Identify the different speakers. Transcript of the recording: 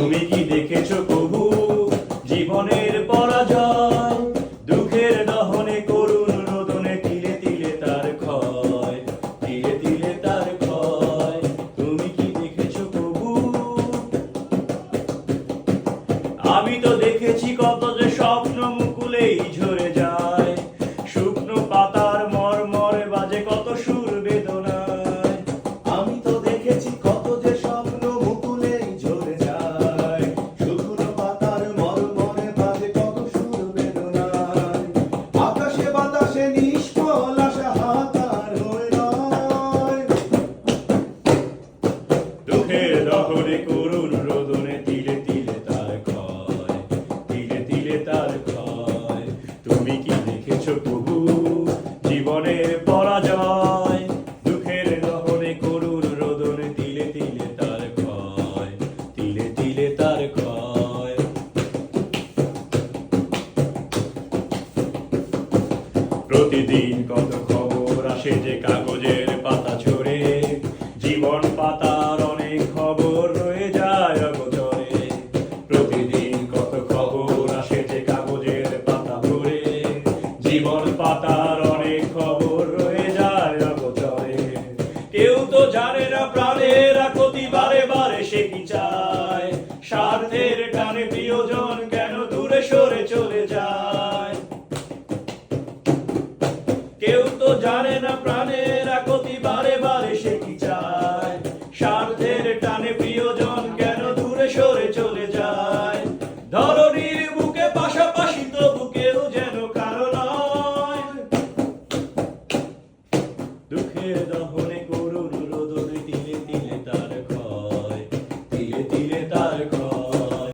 Speaker 1: তুমি কি দেখেছো কবু জীবনের পরাজয়? দুঃখের দহনে করুণ রোদনে তিলে তিলে তার ক্ষয়, তিলে তিলে তার ক্ষয়। তুমি কি দেখেছো কবু? আমি তো দেখেছি কত যে স্বপ্ন মুকুলেই ঝরে যায়, শুকনো পাতার মরমরে বাজে কত সুর বেদনায়।
Speaker 2: আমি তো দেখেছি কত যে স্বপ্ন মুকুলেই ঝরে যায়, শুকনো পাতার মরমরে বাজে কত সুর বেদনায়। আকাশে বাতাসে নিষ্ফল আশা হাতার হয়ে রয়।
Speaker 1: দুঃখের দহনে করুণ রোদনে তিলে তিলে তার ক্ষয়, তিলে তিলে তার ক্ষয়। তুমি কি দেখেছো প্রভু জীবনের পরাজয়? দুঃখের দহনে করুণ রোদনে তিলে তিলে তার ক্ষয়, তিলে তিলে তার ক্ষয়। প্রতিদিন কত খবর আসে যে কাগজের পাতা ছড়ে, জীবন পাতার অনেক খবর রয়ে যায় অগোচরে। প্রতিদিন কত খবর আসে যে কাগজের পাতা ভরে, জীবন পাতার অনেক খবর রয়ে যায় অগোচরে। কেউ তো জানে না প্রাণের আকুতি বারে বারে সে কি চায়, স্বার্থের টানে প্রিয়জন